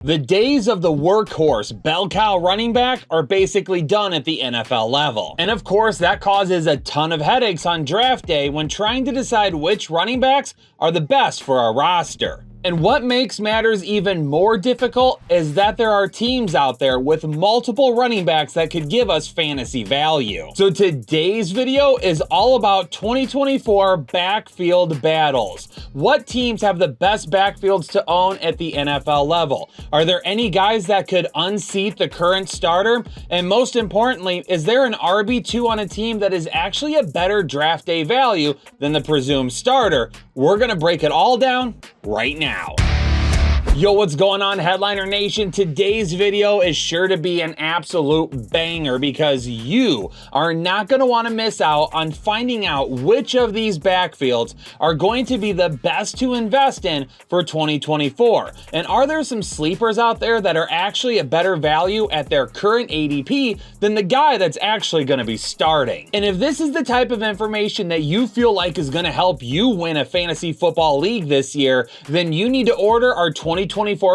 The days of the workhorse, bell cow running back are basically done at the NFL level. And of course, that causes a ton of headaches on draft day when trying to decide which running backs are the best for our roster. And what makes matters even more difficult is that there are teams out there with multiple running backs that could give us fantasy value. So today's video is all about 2024 backfield battles. What teams have the best backfields to own at the NFL level? Are there any guys that could unseat the current starter? And most importantly, is there an RB2 on a team that is actually a better draft day value than the presumed starter? We're gonna break it all down right now. Yo, what's going on, Headliner Nation? Today's video is sure to be an absolute banger because you are not going to want to miss out on finding out which of these backfields are going to be the best to invest in for 2024. And are there some sleepers out there that are actually a better value at their current ADP than the guy that's actually going to be starting? And if this is the type of information that you feel like is going to help you win a fantasy football league this year, then you need to order our 2024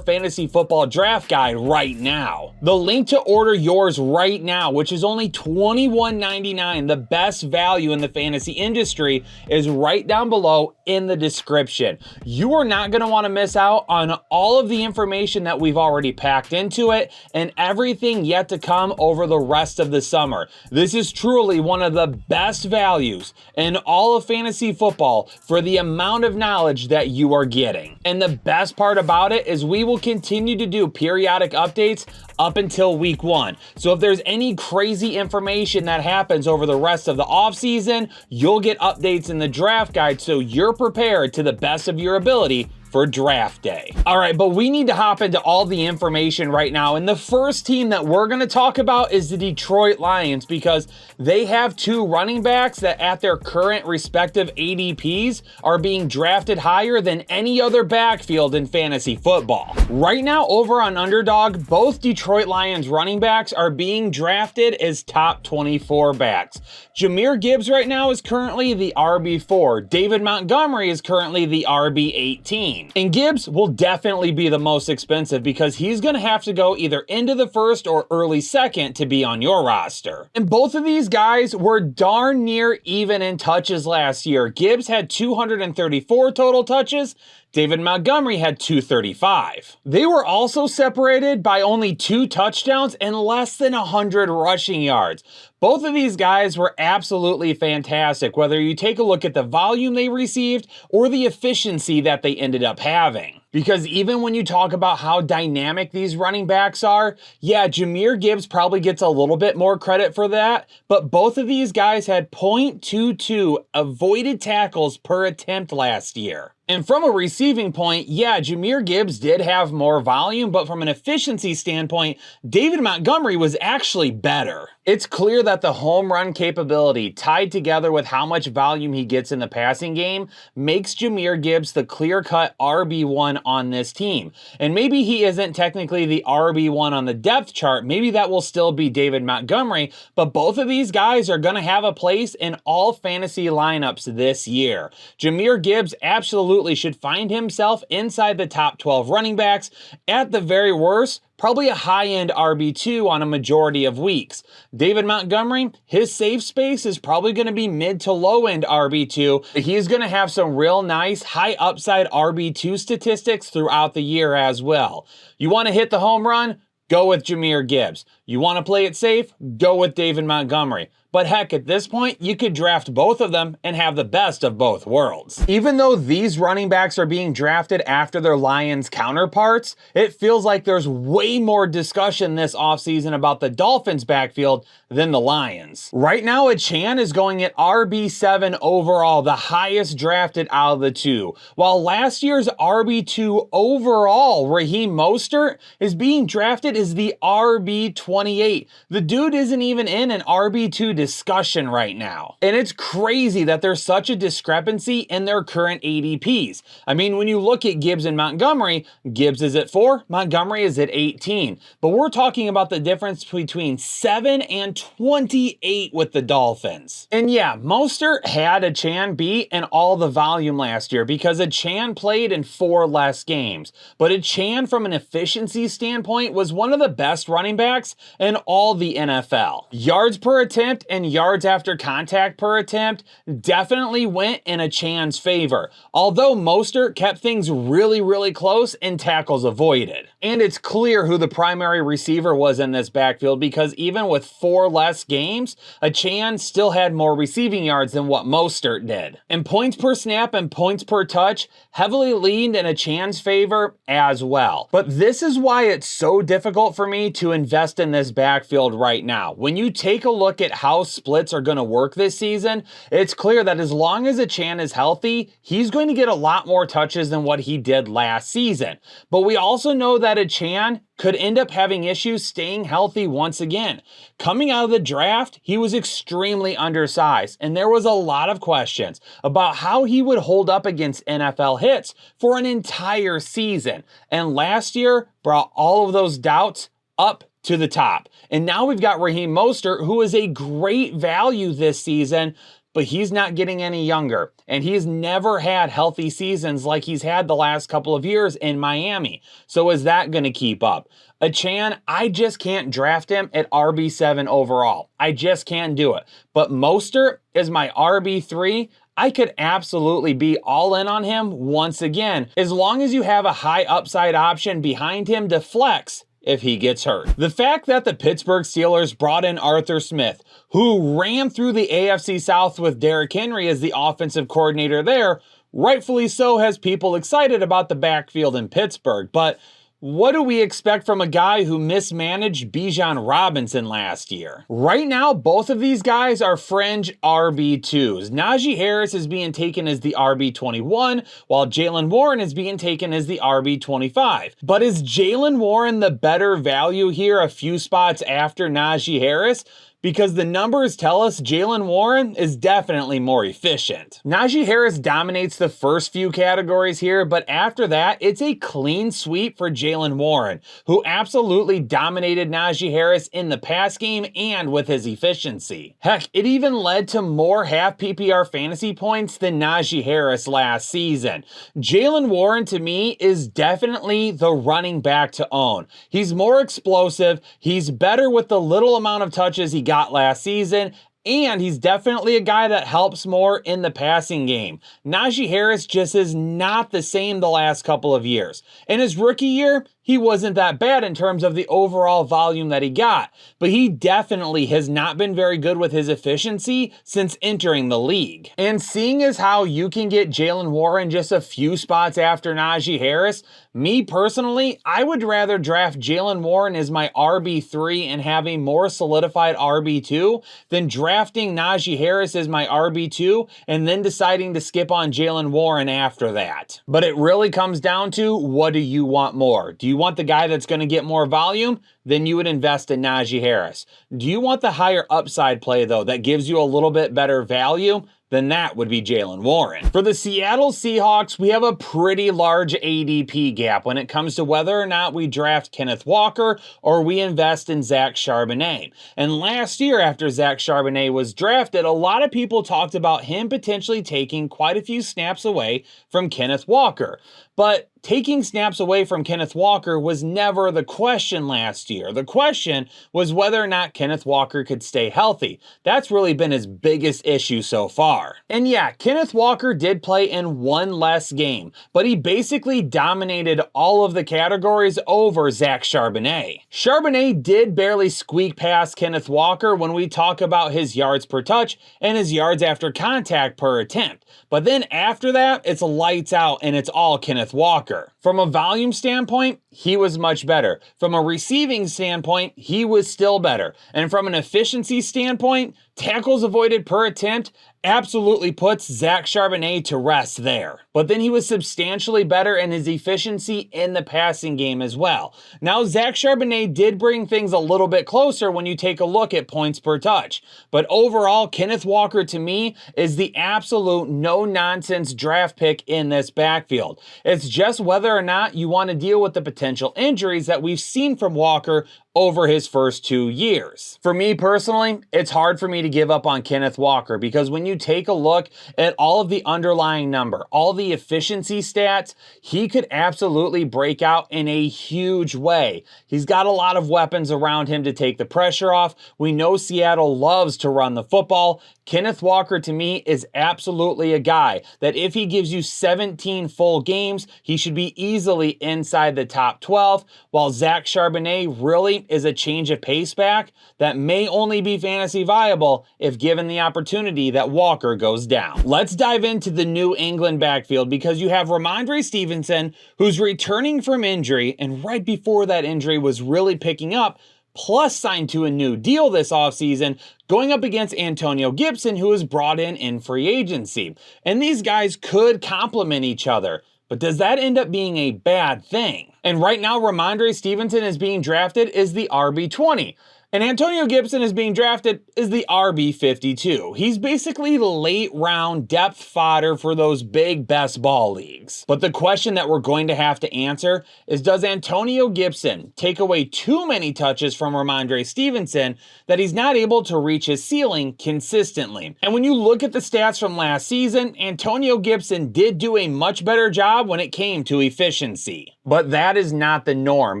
Fantasy Football Draft Guide right now. The link to order yours right now, which is only $21.99, the best value in the fantasy industry, is right down below in the description. You are not going to want to miss out on all of the information that we've already packed into it and everything yet to come over the rest of the summer. This is truly one of the best values in all of fantasy football for the amount of knowledge that you are getting. And the best part about it is we will continue to do periodic updates up until week 1. So if there's any crazy information that happens over the rest of the offseason, you'll get updates in the draft guide so you're prepared to the best of your ability for draft day. All right, but we need to hop into all the information right now. And the first team that we're going to talk about is the Detroit Lions because they have two running backs that at their current respective ADPs are being drafted higher than any other backfield in fantasy football. Right now over on Underdog, both Detroit Lions running backs are being drafted as top 24 backs. Jahmyr Gibbs right now is currently the RB4. David Montgomery is currently the RB18. And Gibbs will definitely be the most expensive because he's going to have to go either into the first or early second to be on your roster. And both of these guys were darn near even in touches last year. Gibbs had 234 total touches. David Montgomery had 235. They were also separated by only 2 touchdowns and less than 100 rushing yards. Both of these guys were absolutely fantastic, whether you take a look at the volume they received or the efficiency that they ended up having. Because even when you talk about how dynamic these running backs are, yeah, Jahmyr Gibbs probably gets a little bit more credit for that, but both of these guys had 0.22 avoided tackles per attempt last year. And from a receiving point, yeah, Jahmyr Gibbs did have more volume, but from an efficiency standpoint, David Montgomery was actually better. It's clear that the home run capability tied together with how much volume he gets in the passing game makes Jahmyr Gibbs the clear-cut RB1 on this team. And maybe he isn't technically the RB1 on the depth chart. Maybe that will still be David Montgomery, but both of these guys are going to have a place in all fantasy lineups this year. Jahmyr Gibbs absolutely should find himself inside the top 12 running backs. At the very worst, probably a high-end RB2 on a majority of weeks. David Montgomery, his safe space is probably going to be mid to low-end RB2. He's going to have some real nice high upside RB2 statistics throughout the year as well. You want to hit the home run? Go with Jahmyr Gibbs. You want to play it safe? Go with David Montgomery. But heck, at this point, you could draft both of them and have the best of both worlds. Even though these running backs are being drafted after their Lions counterparts, it feels like there's way more discussion this offseason about the Dolphins backfield than the Lions. Right now, Achane is going at RB7 overall, the highest drafted out of the two, while last year's RB2 overall, Raheem Mostert, is being drafted as the RB28. The dude isn't even in an RB2 discussion right now. And it's crazy that there's such a discrepancy in their current ADPs. I mean, when you look at Gibbs and Montgomery, Gibbs is at 4, Montgomery is at 18. But we're talking about the difference between 7 and 28 with the Dolphins. And yeah, Mostert had Achane beat in all the volume last year because Achane played in 4 less games. But Achane, from an efficiency standpoint, was one of the best running backs in all the NFL. Yards per attempt and yards after contact per attempt definitely went in Achane's favor, although Mostert kept things really close and tackles avoided. And it's clear who the primary receiver was in this backfield because even with 4 less games, Achane still had more receiving yards than what Mostert did. And points per snap and points per touch heavily leaned in Achane's favor as well. But this is why it's so difficult for me to invest in this backfield right now. When you take a look at how splits are going to work this season, it's clear that as long as Achane is healthy, he's going to get a lot more touches than what he did last season. But we also know that Achane could end up having issues staying healthy once again. Coming out of the draft, he was extremely undersized, and there was a lot of questions about how he would hold up against NFL hits for an entire season. And last year brought all of those doubts up to the top. And now we've got Raheem Mostert, who is a great value this season, but he's not getting any younger. And he's never had healthy seasons like he's had the last couple of years in Miami. So is that going to keep up? Achane, I just can't draft him at RB7 overall. I just can't do it. But Mostert is my RB3. I could absolutely be all in on him once again, as long as you have a high upside option behind him to flex if he gets hurt. The fact that the Pittsburgh Steelers brought in Arthur Smith, who ran through the AFC South with Derrick Henry as the offensive coordinator there, rightfully so has people excited about the backfield in Pittsburgh. But what do we expect from a guy who mismanaged Bijan Robinson last year? Right now, both of these guys are fringe RB2s. Najee Harris is being taken as the RB21, while Jaylen Warren is being taken as the RB25. But is Jaylen Warren the better value here a few spots after Najee Harris? Because the numbers tell us Jaylen Warren is definitely more efficient. Najee Harris dominates the first few categories here, but after that, it's a clean sweep for Jaylen Warren, who absolutely dominated Najee Harris in the pass game and with his efficiency. Heck, it even led to more half PPR fantasy points than Najee Harris last season. Jaylen Warren, to me, is definitely the running back to own. He's more explosive, he's better with the little amount of touches he got last season, and he's definitely a guy that helps more in the passing game. Najee Harris just is not the same the last couple of years. In his rookie year, he wasn't that bad in terms of the overall volume that he got, but he definitely has not been very good with his efficiency since entering the league. And seeing as how you can get Jaylen Warren just a few spots after Najee Harris, me personally, I would rather draft Jaylen Warren as my RB3 and have a more solidified RB2 than drafting Najee Harris as my RB2 and then deciding to skip on Jaylen Warren after that. But it really comes down to, what do you want more? Do you want the guy that's going to get more volume? Then you would invest in Najee Harris. Do you want the higher upside play, though, that gives you a little bit better value? Then that would be Jaylen Warren. For the Seattle Seahawks, we have a pretty large ADP gap when it comes to whether or not we draft Kenneth Walker or we invest in Zach Charbonnet. And last year, after Zach Charbonnet was drafted, a lot of people talked about him potentially taking quite a few snaps away from Kenneth Walker. But taking snaps away from Kenneth Walker was never the question last year. The question was whether or not Kenneth Walker could stay healthy. That's really been his biggest issue so far. And yeah, Kenneth Walker did play in one less game, but he basically dominated all of the categories over Zach Charbonnet. Charbonnet did barely squeak past Kenneth Walker when we talk about his yards per touch and his yards after contact per attempt. But then after that, it's lights out and it's all Kenneth Walker. From a volume standpoint, he was much better. From a receiving standpoint, he was still better. And from an efficiency standpoint, tackles avoided per attempt absolutely puts Zach Charbonnet to rest there. But then he was substantially better in his efficiency in the passing game as well. Now, Zach Charbonnet did bring things a little bit closer when you take a look at points per touch. But overall, Kenneth Walker to me is the absolute no-nonsense draft pick in this backfield. It's just whether or not you want to deal with the potential injuries that we've seen from Walker over his first 2 years. For me personally, it's hard for me to give up on Kenneth Walker because when you take a look at all of the underlying number, all the efficiency stats, he could absolutely break out in a huge way. He's got a lot of weapons around him to take the pressure off. We know Seattle loves to run the football. Kenneth Walker to me is absolutely a guy that if he gives you 17 full games, he should be easily inside the top 12, while Zach Charbonnet really is a change of pace back that may only be fantasy viable if given the opportunity that Walker goes down. Let's dive into the New England backfield because you have Ramondre Stevenson, who's returning from injury, and right before that injury was really picking up, plus signed to a new deal this offseason, going up against Antonio Gibson, who was brought in free agency. And these guys could complement each other. But does that end up being a bad thing? And right now, Ramondre Stevenson is being drafted as the RB20. And Antonio Gibson is being drafted as the RB52. He's basically late round depth fodder for those big best ball leagues. But the question that we're going to have to answer is, does Antonio Gibson take away too many touches from Ramondre Stevenson that he's not able to reach his ceiling consistently? And when you look at the stats from last season, Antonio Gibson did do a much better job when it came to efficiency. But that is not the norm,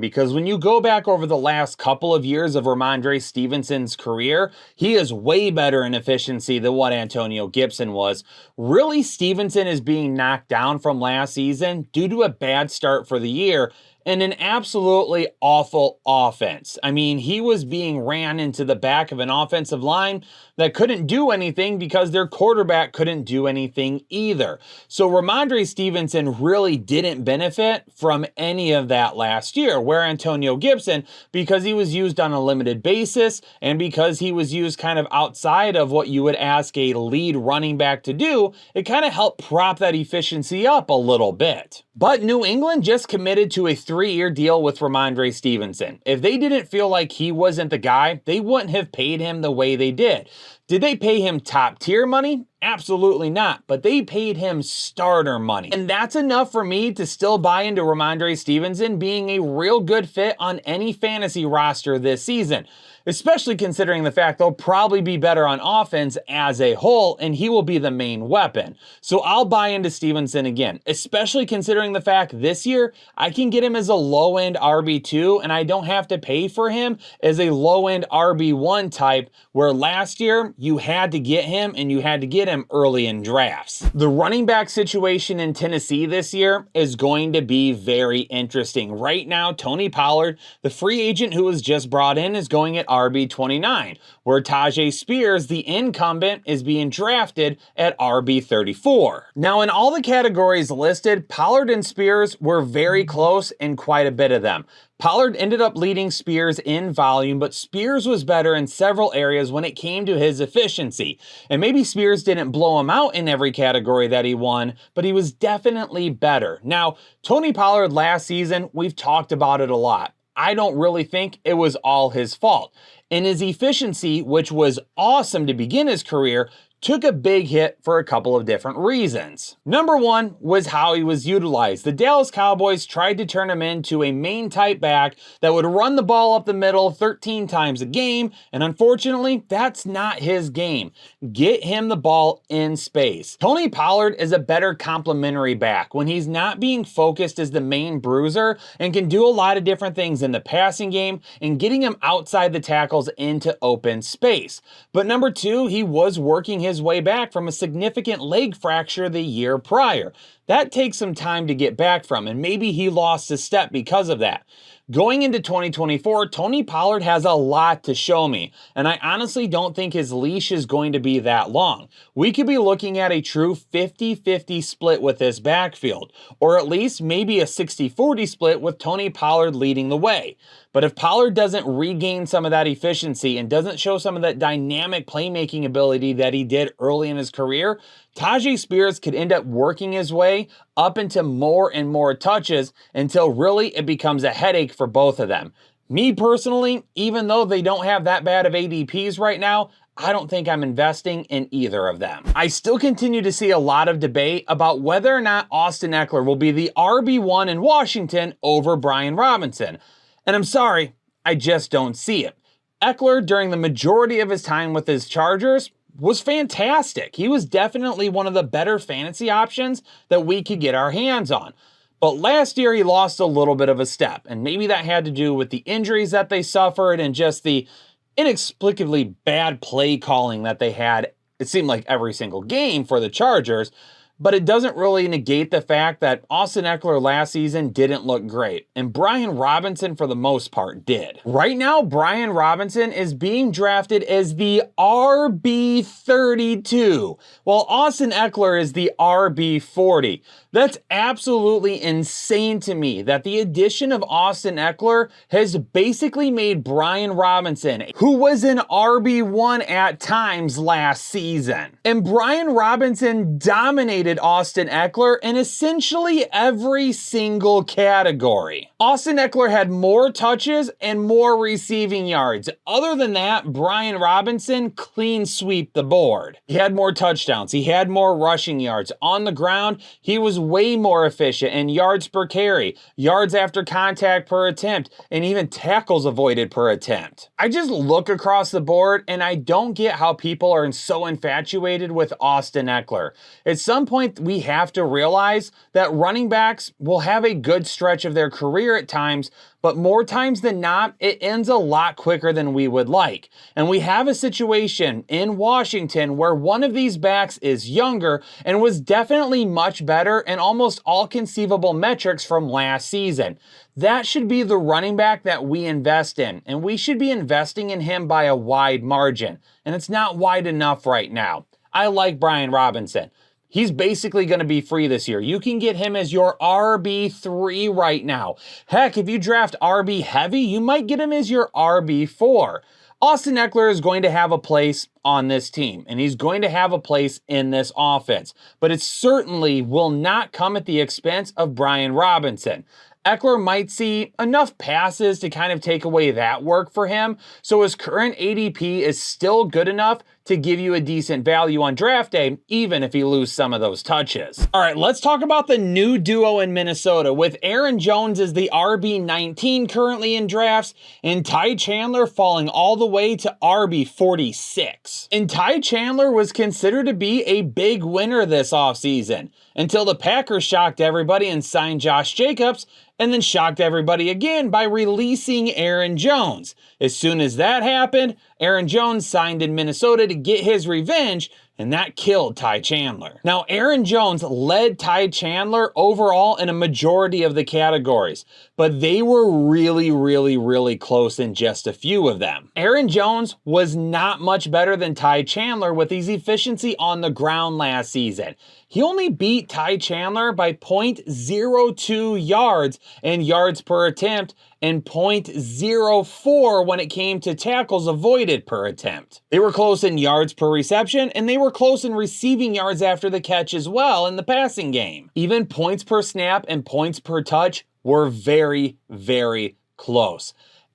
because when you go back over the last couple of years of Ramondre Stevenson's career, he is way better in efficiency than what Antonio Gibson was. Really, Stevenson is being knocked down from last season due to a bad start for the year and an absolutely awful offense. I mean, he was being ran into the back of an offensive line that couldn't do anything because their quarterback couldn't do anything either. So Ramondre Stevenson really didn't benefit from any of that last year, where Antonio Gibson, because he was used on a limited basis and because he was used kind of outside of what you would ask a lead running back to do, it kind of helped prop that efficiency up a little bit. But New England just committed to a 3-year deal with Ramondre Stevenson. If they didn't feel like he wasn't the guy, they wouldn't have paid him the way they did. Did they pay him top tier money? Absolutely not, but they paid him starter money. And that's enough for me to still buy into Ramondre Stevenson being a real good fit on any fantasy roster this season, especially considering the fact they'll probably be better on offense as a whole, and he will be the main weapon. So I'll buy into Stevenson again, especially considering the fact this year I can get him as a low-end RB2, and I don't have to pay for him as a low-end RB1 type, where last year you had to get him, and you had to get him early in drafts. The running back situation in Tennessee this year is going to be very interesting. Right now, Tony Pollard, the free agent who was just brought in, is going at RB29, where Tajay Spears, the incumbent, is being drafted at RB34. Now, in all the categories listed, Pollard and Spears were very close in quite a bit of them. Pollard ended up leading Spears in volume, but Spears was better in several areas when it came to his efficiency. And maybe Spears didn't blow him out in every category that he won, but he was definitely better. Now, Tony Pollard last season, we've talked about it a lot. I don't really think it was all his fault. And his efficiency, which was awesome to begin his career, took a big hit for a couple of different reasons. Number one was how he was utilized. The Dallas Cowboys tried to turn him into a main type back that would run the ball up the middle 13 times a game, and unfortunately, that's not his game. Get him the ball in space. Tony Pollard is a better complementary back when he's not being focused as the main bruiser and can do a lot of different things in the passing game and getting him outside the tackles into open space. But number two, he was working his way back from a significant leg fracture the year prior. That takes some time to get back from, and maybe he lost a step because of that. Going into 2024, Tony Pollard has a lot to show me, and I honestly don't think his leash is going to be that long. We could be looking at a true 50-50 split with this backfield, or at least maybe a 60-40 split with Tony Pollard leading the way. But if Pollard doesn't regain some of that efficiency and doesn't show some of that dynamic playmaking ability that he did early in his career, Tyjae Spears could end up working his way up into more and more touches until really it becomes a headache for both of them. Me personally, even though they don't have that bad of ADPs right now, I don't think I'm investing in either of them. I still continue to see a lot of debate about whether or not Austin Ekeler will be the RB1 in Washington over Brian Robinson. And I'm sorry, I just don't see it. Ekeler, during the majority of his time with his Chargers, was fantastic. He was definitely one of the better fantasy options that we could get our hands on. But last year he lost a little bit of a step, and maybe that had to do with the injuries that they suffered and just the inexplicably bad play calling that they had, it seemed like every single game for the Chargers. But it doesn't really negate the fact that Austin Ekeler last season didn't look great, and Brian Robinson for the most part did. Right now, Brian Robinson is being drafted as the RB32, while Austin Ekeler is the RB40. That's absolutely insane to me that the addition of Austin Ekeler has basically made Brian Robinson, who was an RB1 at times last season. And Brian Robinson dominated Austin Ekeler in essentially every single category. Austin Ekeler had more touches and more receiving yards. Other than that, Brian Robinson clean sweep the board. He had more touchdowns. He had more rushing yards. On the ground, he was way more efficient in yards per carry, yards after contact per attempt, and even tackles avoided per attempt. I just look across the board and I don't get how people are so infatuated with Austin Ekeler. At some point, we have to realize that running backs will have a good stretch of their career at times, but more times than not, it ends a lot quicker than we would like. And we have a situation in Washington where one of these backs is younger and was definitely much better in almost all conceivable metrics from last season. That should be the running back that we invest in, and we should be investing in him by a wide margin. And it's not wide enough right now. I like Brian Robinson. He's basically going to be free this year. You can get him as your RB3 right now. Heck, if you draft RB heavy, you might get him as your RB4. Austin Ekeler is going to have a place on this team, and he's going to have a place in this offense, but it certainly will not come at the expense of Brian Robinson. Ekeler might see enough passes to kind of take away that work for him, so his current ADP is still good enough to give you a decent value on draft day, even if you lose some of those touches. All right, let's talk about the new duo in Minnesota, with Aaron Jones as the RB19 currently in drafts, and Ty Chandler falling all the way to RB46. And Ty Chandler was considered to be a big winner this offseason, until the Packers shocked everybody and signed Josh Jacobs, and then shocked everybody again by releasing Aaron Jones. As soon as that happened, Aaron Jones signed in Minnesota to get his revenge, and that killed Ty Chandler. Now, Aaron Jones led Ty Chandler overall in a majority of the categories, but they were really close in just a few of them. Aaron Jones was not much better than Ty Chandler with his efficiency on the ground last season. He only beat Ty Chandler by 0.02 yards in yards per attempt and 0.04 when it came to tackles avoided per attempt. They were close in yards per reception, and they were close in receiving yards after the catch as well in the passing game. Even points per snap and points per touch were very close.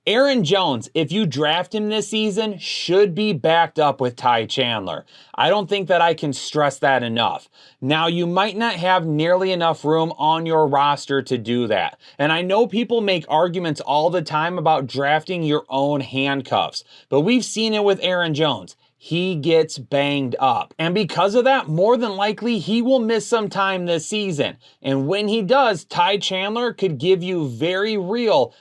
Aaron Jones, if you draft him this season, should be backed up with Ty Chandler. I don't think that I can stress that enough. Now, you might not have nearly enough room on your roster to do that. And I know people make arguments all the time about drafting your own handcuffs, but we've seen it with Aaron Jones. He gets banged up. And because of that, more than likely, he will miss some time this season. And when he does, Ty Chandler could give you very real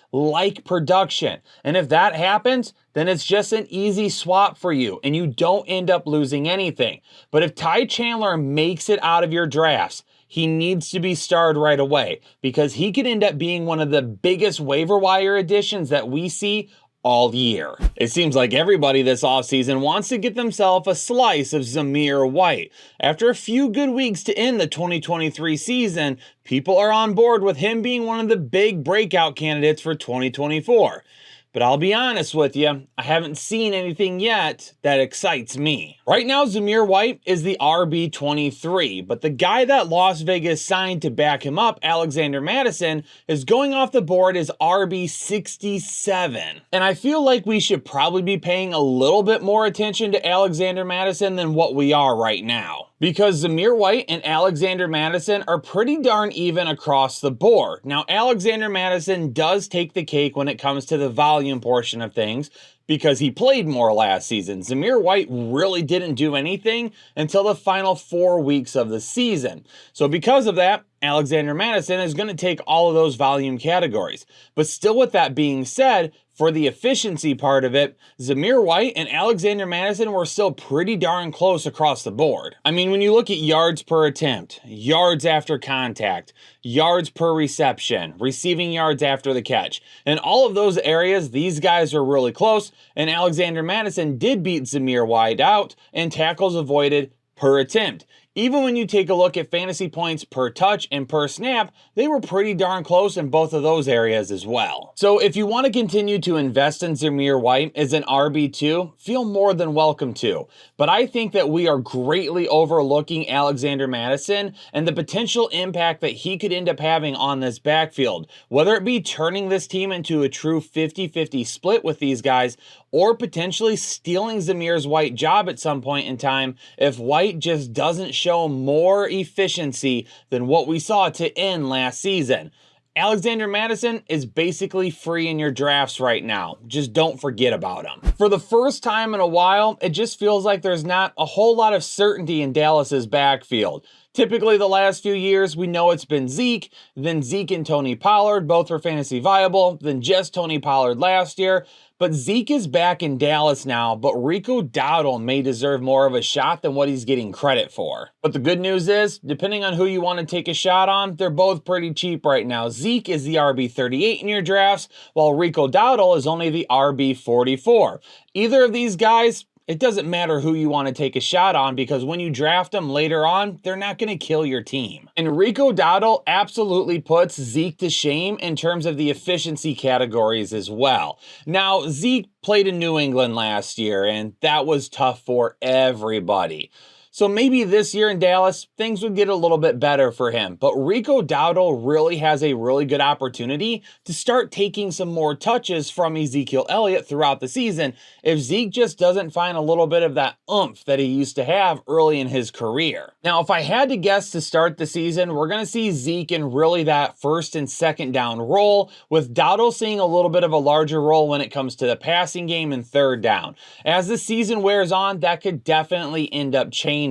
production. And if that happens, then it's just an easy swap for you and you don't end up losing anything. But if Ty Chandler makes it out of your drafts, he needs to be starred right away because he could end up being one of the biggest waiver wire additions that we see all year. It seems like everybody this offseason wants to get themselves a slice of Zamir White. After a few good weeks to end the 2023 season, people are on board with him being one of the big breakout candidates for 2024. But I'll be honest with you, I haven't seen anything yet that excites me. Right now, Zamir White is the RB23, but the guy that Las Vegas signed to back him up, Alexander Mattison, is going off the board as RB67. And I feel like we should probably be paying a little bit more attention to Alexander Mattison than what we are right now. Because Zamir White and Alexander Mattison are pretty darn even across the board. Now, Alexander Mattison does take the cake when it comes to the volume portion of things because he played more last season. Zamir White really didn't do anything until the final 4 weeks of the season. So because of that, Alexander Mattison is going to take all of those volume categories. But still, with that being said, for the efficiency part of it, Zamir White and Alexander Mattison were still pretty darn close across the board. I mean, when you look at yards per attempt, yards after contact, yards per reception, receiving yards after the catch, in all of those areas, these guys were really close, and Alexander Mattison did beat Zamir White out in tackles avoided per attempt. Even when you take a look at fantasy points per touch and per snap, they were pretty darn close in both of those areas as well. So if you want to continue to invest in Zamir White as an RB2, feel more than welcome to. But I think that we are greatly overlooking Alexander Mattison and the potential impact that he could end up having on this backfield, whether it be turning this team into a true 50-50 split with these guys, or potentially stealing Zamir White's job at some point in time if White just doesn't show more efficiency than what we saw to end last season. Alexander Mattison is basically free in your drafts right now. Just don't forget about him. For the first time in a while, it just feels like there's not a whole lot of certainty in Dallas's backfield. Typically, the last few years, we know it's been Zeke, then Zeke and Tony Pollard, both were fantasy viable, then just Tony Pollard last year. But Zeke is back in Dallas now, but Rico Dowdle may deserve more of a shot than what he's getting credit for. But the good news is, depending on who you want to take a shot on, they're both pretty cheap right now. Zeke is the RB38 in your drafts, while Rico Dowdle is only the RB44. Either of these guys, it doesn't matter who you want to take a shot on because when you draft them later on, they're not going to kill your team. And Rico Dowdle absolutely puts Zeke to shame in terms of the efficiency categories as well. Now, Zeke played in New England last year, and that was tough for everybody. So maybe this year in Dallas, things would get a little bit better for him. But Rico Dowdle really has a really good opportunity to start taking some more touches from Ezekiel Elliott throughout the season if Zeke just doesn't find a little bit of that oomph that he used to have early in his career. Now, if I had to guess to start the season, we're going to see Zeke in really that first and second down role, with Dowdle seeing a little bit of a larger role when it comes to the passing game and third down. As the season wears on, that could definitely end up changing.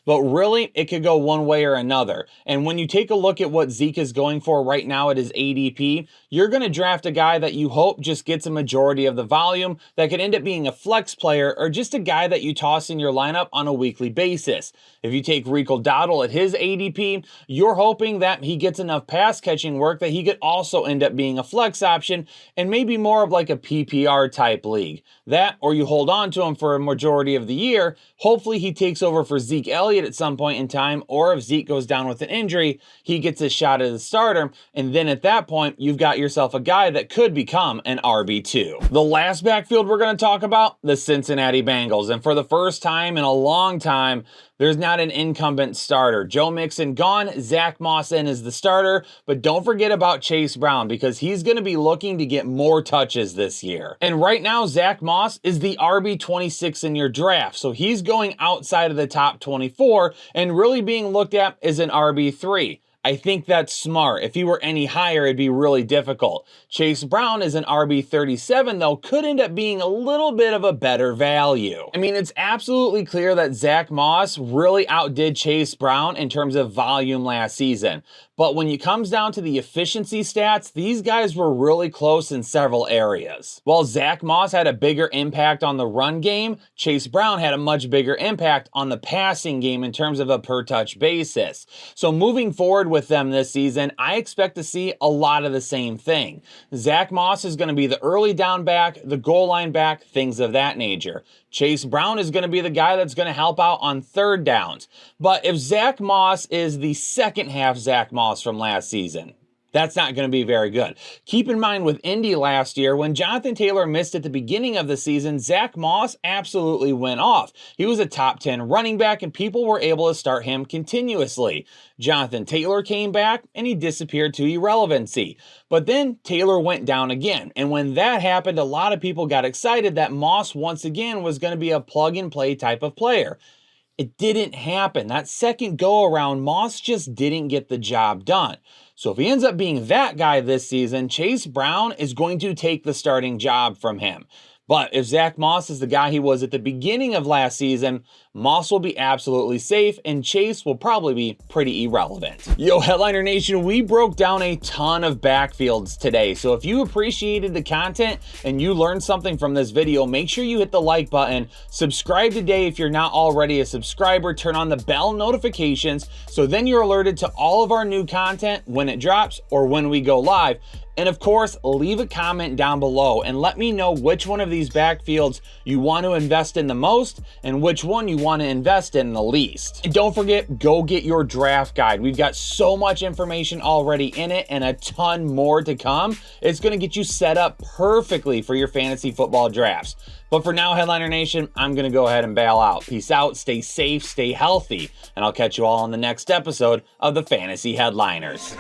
But really, it could go one way or another. And when you take a look at what Zeke is going for right now at his ADP, you're going to draft a guy that you hope just gets a majority of the volume, that could end up being a flex player, or just a guy that you toss in your lineup on a weekly basis. If you take Rico Dowdle at his ADP, you're hoping that he gets enough pass catching work that he could also end up being a flex option and maybe more of like a PPR type league. That, or you hold on to him for a majority of the year. Hopefully he takes over for Zeke Elliott at some point in time, or if Zeke goes down with an injury, he gets a shot as a starter, and then at that point, you've got yourself a guy that could become an RB2. The last backfield we're going to talk about, the Cincinnati Bengals, and for the first time in a long time, there's not an incumbent starter. Joe Mixon gone, Zach Moss in as the starter, but don't forget about Chase Brown because he's going to be looking to get more touches this year. And right now, Zach Moss is the RB26 in your draft, so he's going outside of the top 24 and really being looked at as an RB3. I think that's smart. If he were any higher, it'd be really difficult. Chase Brown is an RB37, though, could end up being a little bit of a better value. I mean, it's absolutely clear that Zach Moss really outdid Chase Brown in terms of volume last season. But when it comes down to the efficiency stats, these guys were really close in several areas. While Zach Moss had a bigger impact on the run game, Chase Brown had a much bigger impact on the passing game in terms of a per touch basis. So moving forward with them this season, I expect to see a lot of the same thing. Zach Moss is going to be the early down back, the goal line back, things of that nature. Chase Brown is going to be the guy that's going to help out on third downs. But if Zach Moss is the second half Zach Moss from last season, that's not going to be very good. Keep in mind with Indy last year, when Jonathan Taylor missed at the beginning of the season, Zach Moss absolutely went off. He was a top 10 running back and people were able to start him continuously. Jonathan Taylor came back and he disappeared to irrelevancy. But then Taylor went down again. And when that happened, a lot of people got excited that Moss once again was going to be a plug and play type of player. It didn't happen. That second go around, Moss just didn't get the job done. So if he ends up being that guy this season, Chase Brown is going to take the starting job from him. But if Zach Moss is the guy he was at the beginning of last season, Moss will be absolutely safe and Chase will probably be pretty irrelevant. Yo, Headliner Nation, we broke down a ton of backfields today. So if you appreciated the content and you learned something from this video, make sure you hit the like button, subscribe today if you're not already a subscriber, turn on the bell notifications so then you're alerted to all of our new content when it drops or when we go live. And of course, leave a comment down below and let me know which one of these backfields you want to invest in the most and which one you want to invest in the least. And don't forget, go get your draft guide. We've got so much information already in it and a ton more to come. It's going to get you set up perfectly for your fantasy football drafts. But for now, Headliner Nation, I'm going to go ahead and bail out. Peace out, stay safe, stay healthy, and I'll catch you all on the next episode of the Fantasy Headliners.